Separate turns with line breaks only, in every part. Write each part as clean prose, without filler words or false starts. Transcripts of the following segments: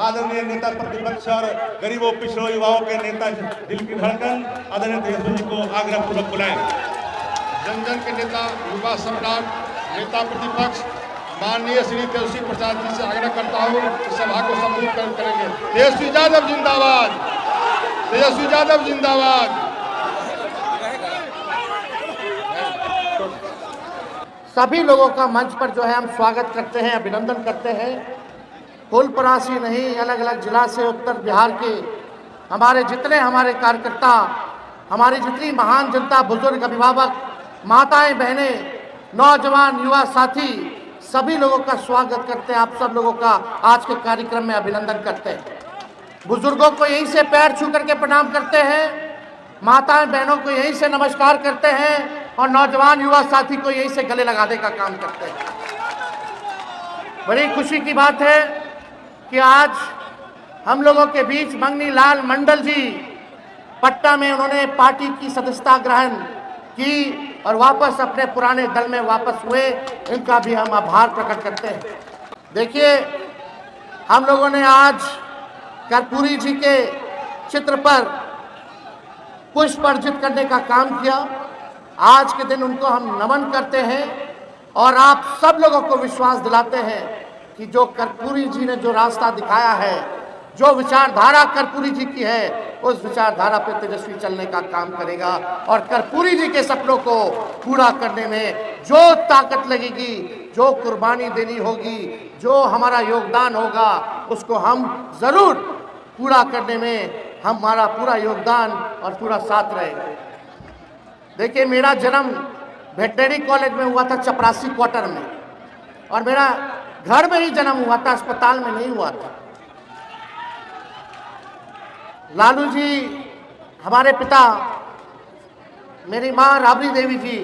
आदरणीय नेता प्रतिपक्ष और गरीबों पिछड़ों युवाओं के नेता दिल की धड़कन आदरणीय तेजस्वी जी को आग्रह पूर्वक बुलाएं।
जन जन के नेता, युवा सम्राट, नेता प्रतिपक्ष माननीय श्री तेजस्वी प्रसाद जी से आग्रह करता हूँ कि सभा को संबोधित करेंगे। तेजस्वी यादव जिंदाबाद, तेजस्वी यादव जिंदाबाद।
सभी लोगों का मंच पर जो है हम स्वागत करते हैं, अभिनंदन करते हैं। फुलपरासी नहीं, अलग अलग जिला से उत्तर बिहार के हमारे जितने हमारे कार्यकर्ता, हमारी जितनी महान जनता, बुजुर्ग, अभिभावक, माताएं, बहनें, नौजवान, युवा साथी, सभी लोगों का स्वागत करते हैं। आप सब लोगों का आज के कार्यक्रम में अभिनंदन करते हैं। बुजुर्गों को यहीं से पैर छू करके प्रणाम करते हैं, माताएं बहनों को यहीं से नमस्कार करते हैं और नौजवान युवा साथी को यहीं से गले लगाने का काम करते हैं। बड़ी खुशी की बात है कि आज हम लोगों के बीच मंगनी लाल मंडल जी पटना में उन्होंने पार्टी की सदस्यता ग्रहण की और वापस अपने पुराने दल में वापस हुए। इनका भी हम आभार प्रकट करते हैं। देखिए, हम लोगों ने आज कर्पूरी जी के चित्र पर पुष्प अर्पित करने का काम किया। आज के दिन उनको हम नमन करते हैं और आप सब लोगों को विश्वास दिलाते हैं कि जो कर्पूरी जी ने जो रास्ता दिखाया है, जो विचारधारा कर्पूरी जी की है, उस विचारधारा पे तेजस्वी चलने का काम करेगा और कर्पूरी जी के सपनों को पूरा करने में जो ताकत लगेगी, जो कुर्बानी देनी होगी, जो हमारा योगदान होगा, उसको हम जरूर पूरा करने में हमारा पूरा योगदान और पूरा साथ रहेगा। देखिए, मेरा जन्म वेटनरी कॉलेज में हुआ था, चपरासी क्वार्टर में, और मेरा घर में ही जन्म हुआ था, अस्पताल में नहीं हुआ था। लालू जी हमारे पिता, मेरी माँ राबड़ी देवी जी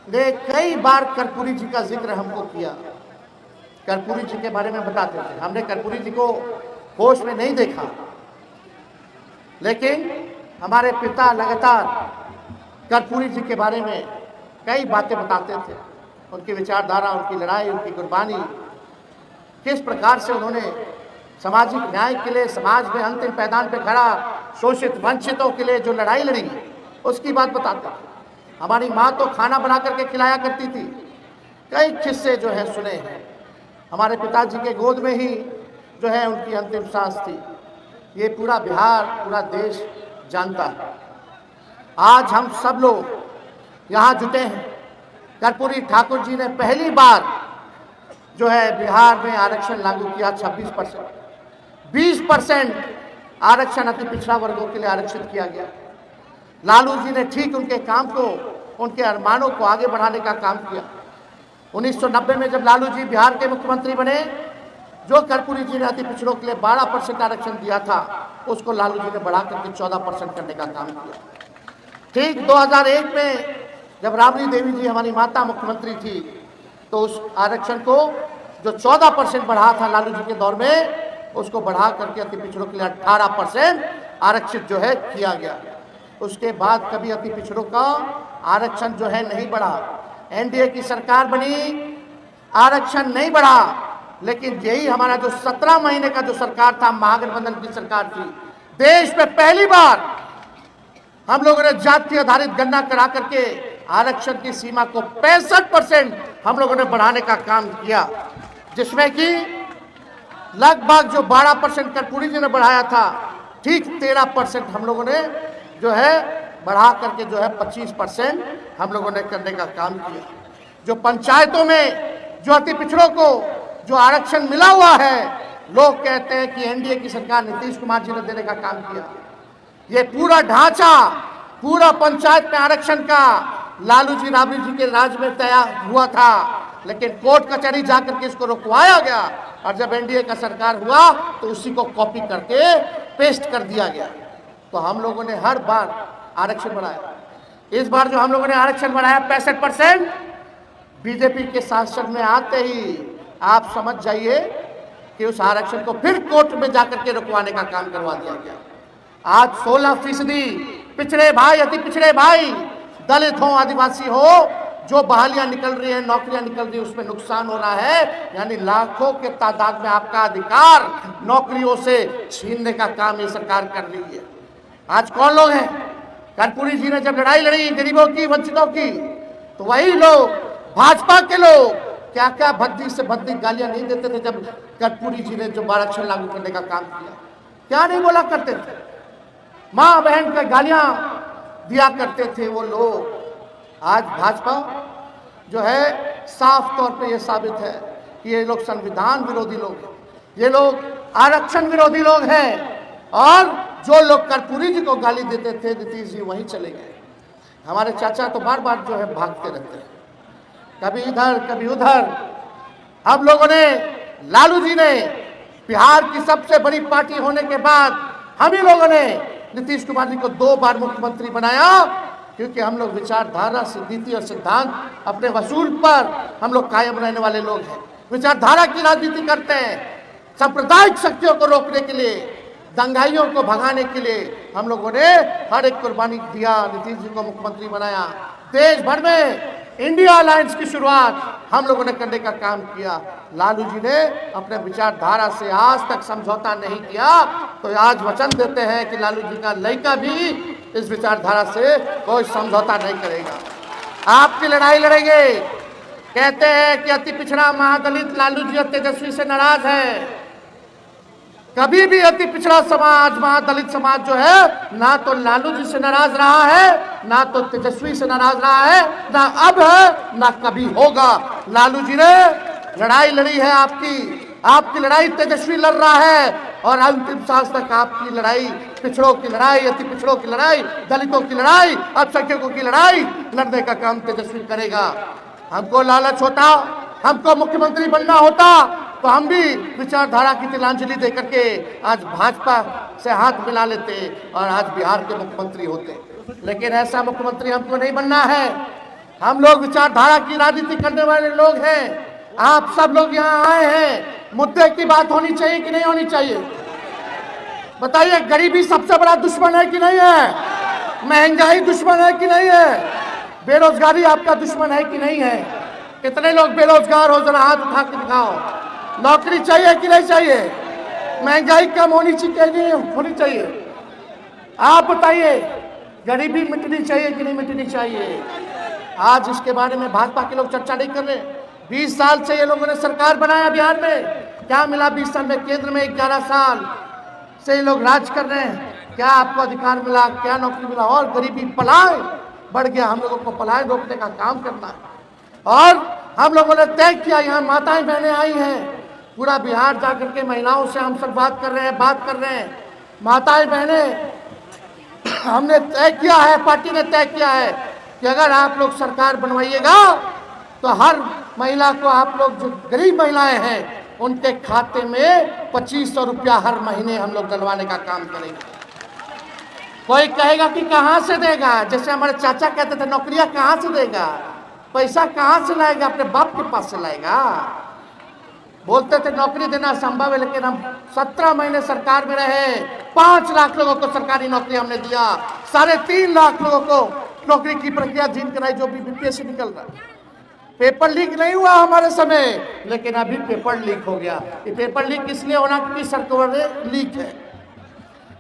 ने कई बार कर्पूरी जी का जिक्र हमको किया, कर्पूरी जी के बारे में बताते थे। हमने कर्पूरी जी को होश में नहीं देखा, लेकिन हमारे पिता लगातार कर्पूरी जी के बारे में कई बातें बताते थे। उनकी विचारधारा, उनकी लड़ाई, उनकी कुर्बानी, किस प्रकार से उन्होंने सामाजिक न्याय के लिए समाज में अंतिम पैदान पे खड़ा शोषित वंचितों के लिए जो लड़ाई लड़ी, उसकी बात बताते थे। हमारी माँ तो खाना बना करके खिलाया करती थी। कई किस्से जो है सुने हैं। हमारे पिताजी के गोद में ही जो है उनकी अंतिम सांस थी। ये पूरा बिहार, पूरा देश जानता है। आज हम सब लोग यहाँ जुटे हैं। कर्पूरी ठाकुर जी ने पहली बार जो है बिहार में आरक्षण लागू किया। 26%, 20% आरक्षण अति पिछड़ा वर्गों के लिए आरक्षित किया गया। लालू जी ने ठीक उनके काम को, उनके अरमानों को आगे बढ़ाने का काम किया। 1990 में जब लालू जी बिहार के मुख्यमंत्री बने, जो कर्पूरी जी ने अति पिछड़ों के लिए 12% आरक्षण दिया था, उसको लालू जी ने बढ़ा करके 14% करने का काम किया। ठीक 2001 में जब राबड़ी देवी जी हमारी माता मुख्यमंत्री थी, तो उस आरक्षण को जो 14% बढ़ा था लालू जी के दौर में, उसको बढ़ा करके अति पिछड़ों के लिए 18% आरक्षित जो है किया गया। उसके बाद कभी अति पिछड़ों का आरक्षण जो है नहीं बढ़ा। एनडीए की सरकार बनी, आरक्षण नहीं बढ़ा, लेकिन यही हमारा जो 17 महीने का जो सरकार था, महागठबंधन की सरकार थी, देश में पहली बार हम लोगों ने जाति आधारित गणना करा करके आरक्षण की सीमा को 65% हम लोगों ने बढ़ाने का काम किया, जिसमें कि लगभग जो 12% कर्पूरी जी ने बढ़ाया था, ठीक 13% हम लोगों ने जो है बढ़ा करके जो है 25% हम लोगों ने करने का काम किया। जो पंचायतों में जो अति पिछड़ों को जो आरक्षण मिला हुआ है, लोग कहते हैं कि एनडीए की सरकार नीतीश कुमार जी ने देने का काम किया। ये पूरा ढांचा, पूरा पंचायत में आरक्षण का लालू जी, राबड़ी जी के राज में तैयार हुआ था, लेकिन कोर्ट कचहरी जाकर के इसको रुकवाया गया और जब एनडीए का सरकार हुआ तो उसी को कॉपी करके पेस्ट कर दिया गया। तो हम लोगों ने हर बार आरक्षण बढ़ाया। इस बार जो हम लोगों ने आरक्षण बढ़ाया 65%, बीजेपी के शासन में आते ही आप समझ जाइए कि उस आरक्षण को फिर कोर्ट में जाकर के रुकवाने का काम करवा दिया गया। आज 16% पिछड़े भाई, अति पिछड़े भाई, दलित हो, आदिवासी हो, जो बहालियां निकल रही हैं, नौकरियां निकल रही हैं, उसमें नुकसान हो रहा है। यानी लाखों के तादाद में आपका अधिकार नौकरियों से छीनने का काम ये सरकार कर रही है। आज कौन लोग हैं? कर्पूरी जी ने जब लड़ाई लड़ी गरीबों की, वंचितों की, तो वही लोग, भाजपा के लोग क्या क्या भद्दी से भद्दी गालियां नहीं देते थे जब कर्पूरी जी ने जो आरक्षण लागू करने का काम किया। क्या नहीं बोला करते थे? माँ बहन के गालियां दिया करते थे वो लोग। आज भाजपा जो है साफ तौर पे ये साबित है कि ये लोग संविधान विरोधी लोग हैं, ये लोग आरक्षण विरोधी लोग हैं। और जो लोग कर्पूरी जी को गाली देते थे, नीतीश जी वहीं चले गए। हमारे चाचा तो बार बार जो है भागते रहते हैं, कभी इधर कभी उधर। हम लोगों ने, लालू जी ने बिहार की सबसे बड़ी पार्टी होने के बाद हम ही लोगों ने नीतीश कुमार जी को 2 बार मुख्यमंत्री बनाया, क्योंकि हम लोग विचारधारा से, नीति और सिद्धांत अपने वसूल पर हम लोग कायम रहने वाले लोग हैं। विचारधारा की राजनीति करते हैं। सांप्रदायिक शक्तियों को रोकने के लिए, दंगाइयों को भगाने के लिए हम लोगों ने हर एक कुर्बानी दिया, नीतीश जी को मुख्यमंत्री बनाया। देश भर में इंडिया अलायंस की शुरुआत हम लोगों ने करने का काम किया। लालू जी ने अपने विचारधारा से आज तक समझौता नहीं किया, तो आज वचन देते हैं कि लालू जी का लड़का भी इस विचारधारा से कोई समझौता नहीं करेगा। आपकी लड़ाई लड़ेंगे। कहते हैं कि अति पिछड़ा महादलित लालू जी और तेजस्वी से नाराज है। कभी भी अति पिछड़ा समाज, महादलित समाज जो है, ना तो लालू जी से नाराज रहा है, ना तो तेजस्वी से नाराज रहा है, ना अब है, ना कभी होगा। लालू जी ने लड़ाई लड़ी है आपकी लड़ाई तेजस्वी लड़ रहा है, और अंतिम सांस तक आपकी लड़ाई, पिछड़ों की लड़ाई, अति पिछड़ों की लड़ाई, दलितों की लड़ाई, अल्पसंख्यकों की लड़ाई लड़ने का काम तेजस्वी करेगा। हमको लालच होता, हमको मुख्यमंत्री बनना होता, तो हम भी विचारधारा की तिलांजलि देकर के आज भाजपा से हाथ मिला लेते और आज बिहार के मुख्यमंत्री होते। लेकिन ऐसा मुख्यमंत्री हमको नहीं बनना है। हम लोग विचारधारा की राजनीति करने वाले लोग हैं। आप सब लोग यहाँ आए हैं, मुद्दे की बात होनी चाहिए कि नहीं होनी चाहिए? बताइए, गरीबी सबसे बड़ा दुश्मन है कि नहीं है? महंगाई दुश्मन है कि नहीं है? बेरोजगारी आपका दुश्मन है कि नहीं है? कितने लोग बेरोजगार हो, जरा हाथ उठा के दिखाओ। नौकरी चाहिए कि नहीं चाहिए? महंगाई कम होनी चाहिए कि नहीं होनी चाहिए? आप बताइए, गरीबी मिटनी चाहिए कि नहीं मिटनी चाहिए? आज इसके बारे में भाजपा के लोग चर्चा नहीं कर रहे। 20 साल से ये लोगों ने सरकार बनाया बिहार में, क्या मिला 20 साल में? केंद्र में 11 साल से ये लोग राज कर रहे हैं। क्या आपको अधिकार मिला? क्या नौकरी मिला? और गरीबी पलाय बढ़ गया। हम लोगों को पलायन रोकने का काम करना है। और हम लोगों ने तय किया, यहाँ माताएं बहनें आई हैं, पूरा बिहार जाकर के महिलाओं से हम सब बात कर रहे हैं। माताएं बहनें, हमने तय किया है, पार्टी ने तय किया है कि अगर आप लोग सरकार बनवाइएगा तो हर महिला को, आप लोग जो गरीब महिलाएं हैं, उनके खाते में 2500 रुपया हर महीने हम लोग डलवाने का काम करेंगे। कोई कहेगा कि कहाँ से देगा? जैसे हमारे चाचा कहते थे, नौकरियां कहाँ से देगा? पैसा कहाँ से लाएगा? अपने बाप के पास से लाएगा। बोलते थे नौकरी देना संभव है, लेकिन हम 17 महीने सरकार में रहे, 5 लाख लोगों को सरकारी नौकरी हमने दिया, 3.5 लाख लोगों को नौकरी की प्रक्रिया जीन कराई, जो भी बीपीएससी निकल रहा है। पेपर लीक नहीं हुआ हमारे समय, लेकिन अभी पेपर लीक हो गया। ये पेपर लीक इसलिए होना क्योंकि सरकार लीक है,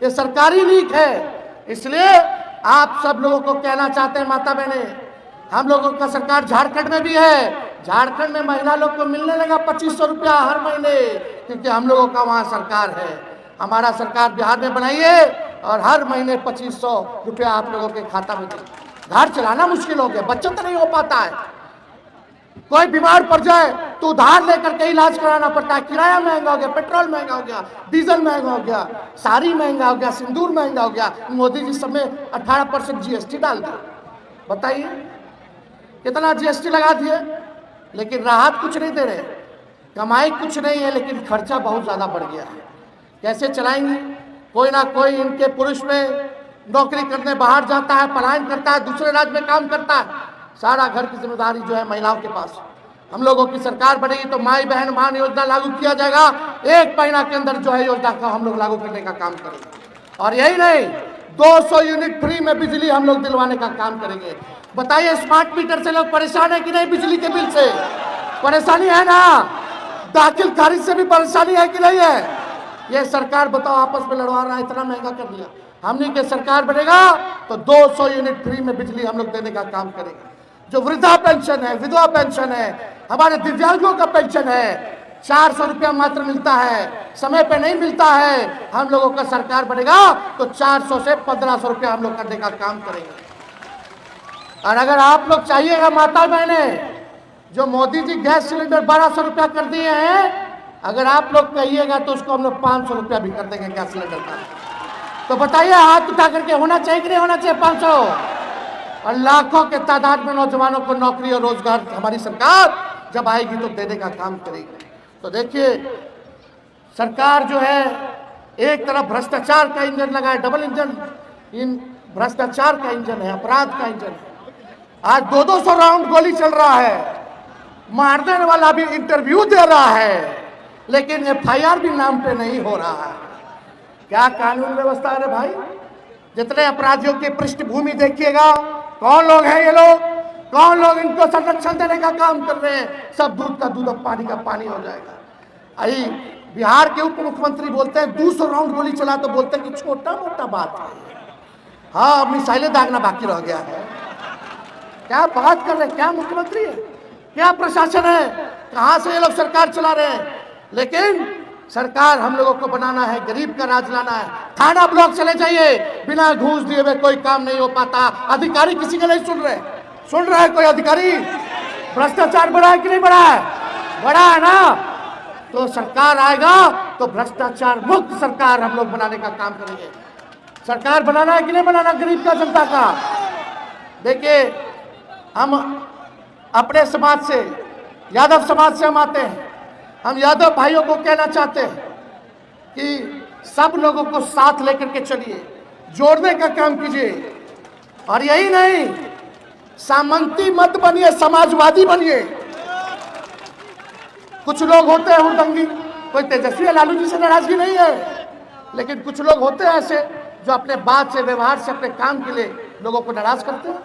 ये सरकारी लीक है। इसलिए आप सब लोगों को कहना चाहते हैं, माता बहने, हम लोगों का सरकार झारखंड में भी है। झारखंड में महिला लोग को मिलने लगा 2500 रुपया हर महीने, क्योंकि हम लोगों का वहाँ सरकार है। हमारा सरकार बिहार में बनाइए और हर महीने 2500 रुपया आप लोगों के खाता में दे। घर चलाना मुश्किल हो गया, बचत नहीं हो पाता है। कोई बीमार पड़ जाए तो उधार लेकर के इलाज कराना पड़ता है। किराया महंगा हो गया, पेट्रोल महंगा हो गया, डीजल महंगा हो गया, साड़ी महंगा हो गया, सिंदूर महंगा हो गया। मोदी जी समय 18% जीएसटी डाल दिया। बताइए कितना जीएसटी लगा दिए, लेकिन राहत कुछ नहीं दे रहे, कमाई कुछ नहीं है, लेकिन खर्चा बहुत ज़्यादा बढ़ गया है। कैसे चलाएंगे? कोई ना कोई इनके पुरुष में नौकरी करने बाहर जाता है, पलायन करता है, दूसरे राज्य में काम करता है। सारा घर की जिम्मेदारी जो है महिलाओं के पास। हम लोगों की सरकार बनेगी तो माई बहन मान योजना लागू किया जाएगा। 1 महीना के अंदर जो है योजना का हम लोग लागू करने का काम करेंगे। और यही नहीं, 200 यूनिट फ्री में बिजली हम लोग दिलवाने का काम करेंगे। बताइए, स्मार्ट मीटर से लोग परेशान है कि नहीं? बिजली के बिल से परेशानी है ना? दाखिल खारिज से भी परेशानी है कि नहीं है? ये सरकार बताओ आपस में लड़वा रहा है, इतना महंगा कर दिया। हमने के सरकार बनेगा तो 200 यूनिट फ्री में बिजली हम लोग देने का काम करेंगे। जो वृद्धा पेंशन है, विधवा पेंशन है, हमारे दिव्यांगों का पेंशन है, 400 रुपया मात्र मिलता है, समय पे नहीं मिलता है। हम लोगों का सरकार बनेगा तो 400 से 1500 रुपया हम लोग करने का काम करेंगे। और अगर आप लोग चाहिएगा माता बहने, जो मोदी जी गैस सिलेंडर 1200 रुपया कर दिए हैं, अगर आप लोग कहिएगा तो उसको हम लोग 500 रुपया भी कर देंगे गैस सिलेंडर का। तो बताइए, हाथ उठा करके होना चाहिए कि नहीं होना चाहिए 500? और लाखों के तादाद में नौजवानों को नौकरी और रोजगार हमारी सरकार जब आएगी तो देने का काम करेगी। तो देखिए, सरकार जो है एक तरफ भ्रष्टाचार का इंजन लगाए, डबल इंजन, इन भ्रष्टाचार का इंजन है, अपराध का इंजन है। आज 200 राउंड गोली चल रहा है, मार देने वाला भी इंटरव्यू दे रहा है, लेकिन FIR भी नाम पे नहीं हो रहा है। क्या कानून व्यवस्था है रे भाई? जितने अपराधियों की पृष्ठभूमि देखिएगा, कौन लोग हैं ये लोग, कौन लोग इनको संरक्षण देने का काम कर रहे हैं? सब दूध का दूध अब पानी का पानी हो जाएगा। अभी बिहार के उप मुख्यमंत्री बोलते हैं 200 राउंड गोली चला तो बोलते हैं कि छोटा मोटा बात है। हाँ, मिसाइलें दागना बाकी रह गया है। क्या बात कर रहे हैं? क्या मुख्यमंत्री है, क्या प्रशासन है, कहां से ये लोग सरकार चला रहे हैं? लेकिन सरकार हम लोगों को बनाना है, गरीब का राज लाना है। थाना ब्लॉक चले जाइए, बिना घूस दिए हुए कोई काम नहीं हो पाता। अधिकारी किसी का नहीं सुन रहे हैं कोई अधिकारी? भ्रष्टाचार बढ़ा है कि नहीं बढ़ा है? बढ़ा है ना? तो सरकार आएगा तो भ्रष्टाचार मुक्त सरकार हम लोग बनाने का काम करेंगे। सरकार बनाना है कि नहीं बनाना गरीब का, जनता का? देखिए, हम अपने समाज से, यादव समाज से हम आते हैं। हम यादव भाइयों को कहना चाहते हैं कि सब लोगों को साथ लेकर के चलिए, जोड़ने का काम कीजिए। और यही नहीं, सामंती मत बनिए, समाजवादी बनिए। कुछ लोग होते हैं हुड़दंगी, कोई तेजस्वी लालू जी से नाराजगी नहीं है, लेकिन कुछ लोग होते हैं ऐसे जो अपने बात से, व्यवहार से, अपने काम के लिए लोगों को नाराज करते हैं।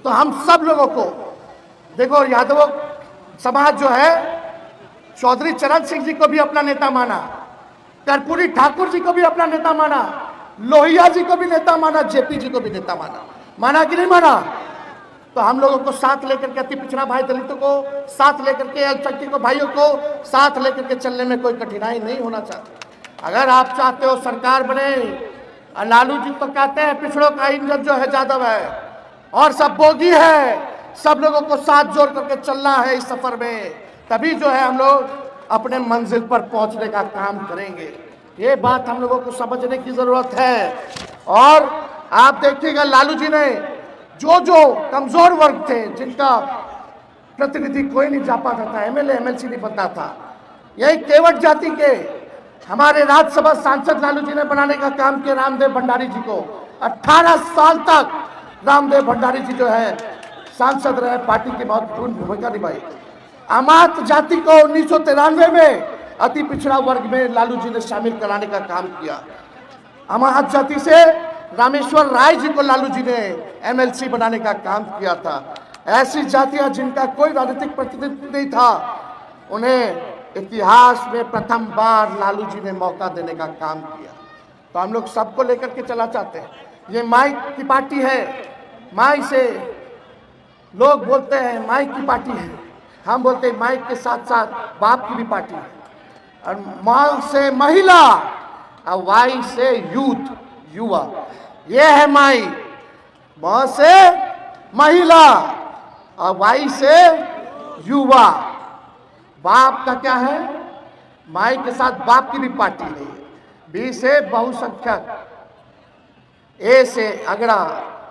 तो हम सब लोगों को देखो, यादव समाज जो है चौधरी चरण सिंह जी को भी अपना नेता माना, कर्पूरी ठाकुर जी को भी अपना नेता माना, लोहिया जी को भी नेता माना, जेपी जी को भी नेता माना कि नहीं माना? तो हम लोगों को साथ लेकर के, अति पिछड़ा भाई दलितों को साथ लेकर के, अल्पसंख्यकों भाइयों को साथ लेकर के चलने में कोई कठिनाई नहीं होना चाहिए। अगर आप चाहते हो सरकार बने, लालू जी तो कहते हैं पिछड़ों का इंजन जो है यादव है और सब बोगी है, सब लोगों को साथ जोड़ करके चलना है इस सफर में, तभी जो है हम लोग अपने मंजिल पर पहुंचने का काम करेंगे। ये बात हम लोगों को समझने की जरूरत है। और आप देखिएगा, लालू जी ने जो कमजोर वर्ग थे, जिनका प्रतिनिधि कोई नहीं जा पाता था, MLA MLC नहीं बनता था, यही केवट जाति के हमारे राज्यसभा सांसद लालू जी ने बनाने का काम किया रामदेव भंडारी जी को। 18 साल तक रामदेव भंडारी जी जो है सांसद रहे, पार्टी की महत्वपूर्ण भूमिका निभाई। अमात जाति को 1993 में अति पिछड़ा वर्ग में लालू जी ने शामिल कराने का काम किया। अमात जाति से रामेश्वर राय जी को लालू जी ने MLC बनाने का काम किया था। ऐसी जातियां जिनका कोई राजनीतिक प्रतिनिधित्व नहीं था, उन्हें इतिहास में प्रथम बार लालू जी ने मौका देने का काम किया। तो हम लोग सबको लेकर के चला चाहते हैं। ये माइक की पार्टी है, माइक से लोग बोलते हैं माइक की पार्टी है, हम बोलते हैं माइक के साथ साथ बाप की भी पार्टी है। और माँ से महिला और वाई से यूथ, युवा, ये है माई। माँ से महिला और वाई से युवा। बाप का क्या है? माई के साथ बाप की भी पार्टी है। बी से बहुसंख्यक, ए से अगड़ा,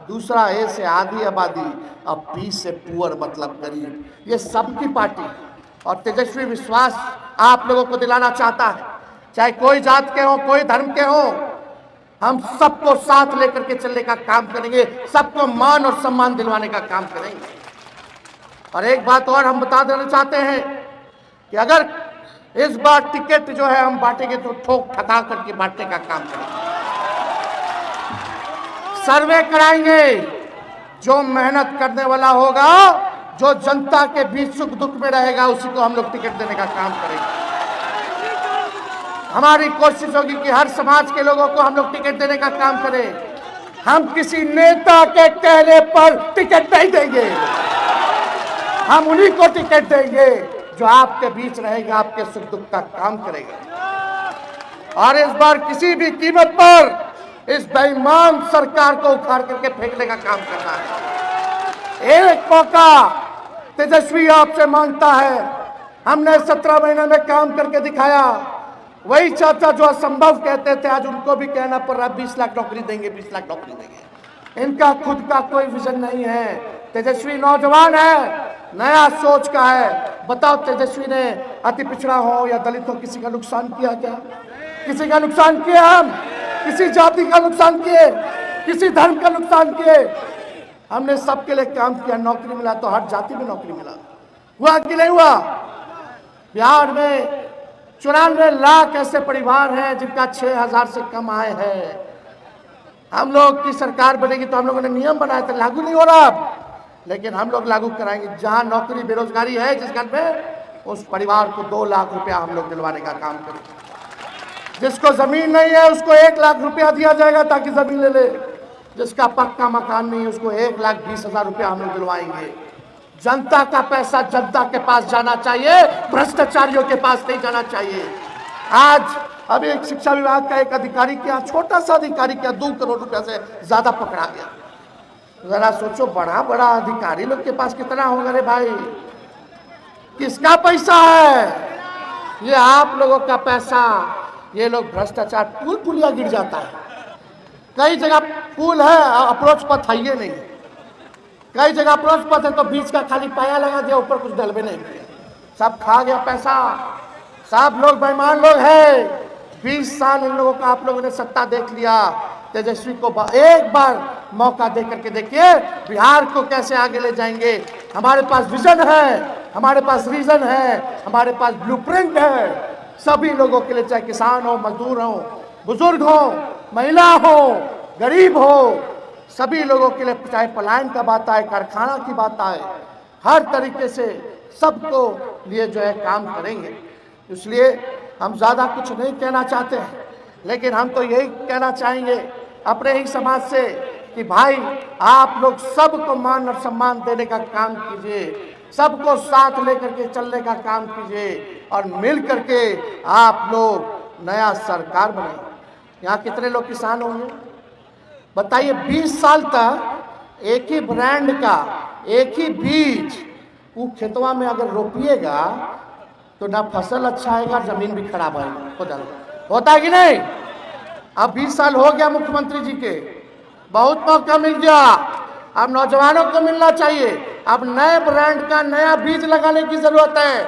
दूसरा ए से आधी आबादी, और पी से पुअर मतलब गरीब। ये सबकी पार्टी है। और तेजस्वी विश्वास आप लोगों को दिलाना चाहता है, चाहे कोई जात के हो, कोई धर्म के हो, हम सबको साथ लेकर के चलने का काम करेंगे, सबको मान और सम्मान दिलवाने का काम करेंगे। और एक बात और हम बता देना चाहते हैं कि अगर इस बार टिकट जो है हम बांटेंगे तो ठोक ठका करके बांटने का काम करेंगे। सर्वे कराएंगे, जो मेहनत करने वाला होगा, जो जनता के बीच सुख दुख में रहेगा, उसी को हम लोग टिकट देने का काम करेंगे। हमारी कोशिश होगी कि हर समाज के लोगों को हम लोग टिकट देने का काम करें। हम किसी नेता के कहने पर टिकट नहीं देंगे, हम उन्हीं को टिकट देंगे जो आपके बीच रहेगा, आपके सुख दुख का काम करेगा। और इस बार किसी भी कीमत पर इस बेईमान सरकार को उखाड़ करके फेंकने का काम करना है। एक मौका तेजस्वी आपसे मांगता है। हमने 17 महीने में काम करके दिखाया। वही चाचा जो असंभव कहते थे, आज उनको भी कहना पड़ रहा 20 लाख नौकरी देंगे, 20 लाख नौकरी देंगे। इनका खुद का कोई विजन नहीं है। तेजस्वी नौजवान है, नया सोच का है। बताओ, तेजस्वी ने अति पिछड़ा हो या दलित हो किसी का नुकसान किया क्या? किसी का नुकसान किया? हम किसी जाति का नुकसान किए? किसी धर्म का नुकसान किए? हमने सबके लिए काम किया। नौकरी मिला तो हर जाति में नौकरी मिला। हुआ कि नहीं हुआ? बिहार में 94 लाख ऐसे परिवार हैं जिनका 6000 से कम आय है। हम लोग की सरकार बनेगी तो हम लोगों ने नियम बनाए थे, लागू नहीं हो रहा अब, लेकिन हम लोग लागू कराएंगे। जहां नौकरी बेरोजगारी है जिस घर में, उस परिवार को 2 लाख रुपया हम लोग दिलवाने का काम करेंगे। जिसको जमीन नहीं है उसको 1 लाख रुपया दिया जाएगा ताकि जमीन ले ले। जिसका पक्का मकान नहीं है उसको 1,20,000 रुपया हम लोग दिलवाएंगे। जनता का पैसा जनता के पास जाना चाहिए, भ्रष्टाचारियों के पास नहीं जाना चाहिए। आज अभी एक शिक्षा विभाग का एक अधिकारी के यहाँ, छोटा सा अधिकारी के यहाँ 2 करोड़ रुपया से ज्यादा पकड़ा गया। जरा सोचो, बड़ा बड़ा अधिकारी लोग के पास कितना होगा रे भाई? किसका पैसा है ये? आप लोगों का पैसा। ये लोग भ्रष्टाचार, पुल पुलिया गिर जाता है। कई जगह पुल है, अप्रोच पथ है ये नहीं। कई जगह अप्रोच पथ है तो बीच का खाली पाया लगा दिया, ऊपर कुछ डलवे नहीं किया, सब खा गया पैसा। सब लोग बेईमान लोग हैं। 20 साल इन लोगों का आप लोगों ने सत्ता देख लिया। तेजस्वी को एक बार मौका दे करके देखिए बिहार को कैसे आगे ले जाएंगे। हमारे पास विजन है, हमारे पास रीजन है, हमारे पास ब्लूप्रिंट है। सभी लोगों के लिए, चाहे किसान हो, मजदूर हो, बुजुर्ग हो, महिला हो, गरीब हो, सभी लोगों के लिए, चाहे पलायन का बात आए, कारखाना की बात आए, हर तरीके से सबको लिए जो है काम करेंगे। इसलिए हम ज़्यादा कुछ नहीं कहना चाहते हैं, लेकिन हम तो यही कहना चाहेंगे अपने ही समाज से कि भाई आप लोग सबको मान और सम्मान देने का काम कीजिए, सबको साथ लेकर के चलने का काम कीजिए और मिल करके आप लोग नया सरकार बनाए। यहाँ कितने लोग किसान होंगे बताइए? 20 साल तक एक ही ब्रांड का एक ही बीज वो खेतवा में अगर रोपिएगा तो ना फसल अच्छा आएगा, जमीन भी खराब आएगा। होता है कि नहीं? अब 20 साल हो गया मुख्यमंत्री जी के, बहुत मौका मिल गया। अब नौजवानों को मिलना चाहिए। अब नए ब्रांड का नया बीज लगाने की जरूरत है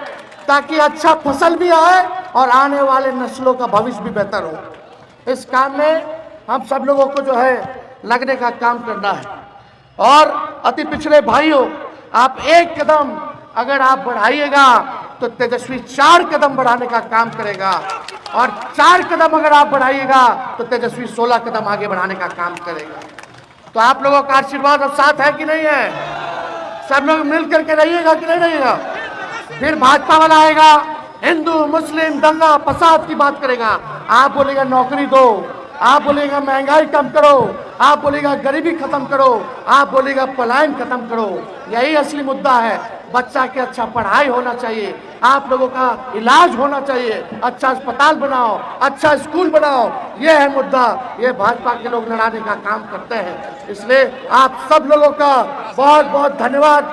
ताकि अच्छा फसल भी आए और आने वाले नस्लों का भविष्य भी बेहतर हो। इस काम में हम सब लोगों को जो है लगने का काम करना है। और अति पिछड़े भाइयों, आप एक कदम अगर आप बढ़ाइएगा तो तेजस्वी 4 कदम बढ़ाने का काम करेगा, और 4 कदम अगर आप बढ़ाइएगा तो तेजस्वी 16 कदम आगे बढ़ाने का काम करेगा। तो आप लोगों का आशीर्वाद और साथ है कि नहीं है? सब लोग मिल करके रहिएगा कि नहीं रहिएगा? फिर भाजपा वाला आएगा, हिंदू मुस्लिम दंगा फसाद की बात करेगा। आप बोलेगा नौकरी दो, आप बोलेगा महंगाई कम करो, आप बोलेगा गरीबी खत्म करो, आप बोलेगा पलायन खत्म करो। यही असली मुद्दा है। बच्चा के अच्छा पढ़ाई होना चाहिए, आप लोगों का इलाज होना चाहिए, अच्छा अस्पताल बनाओ, अच्छा स्कूल बनाओ। ये है मुद्दा। ये भाजपा के लोग लड़ाने का काम करते हैं। इसलिए आप सब लोगों का बहुत बहुत धन्यवाद।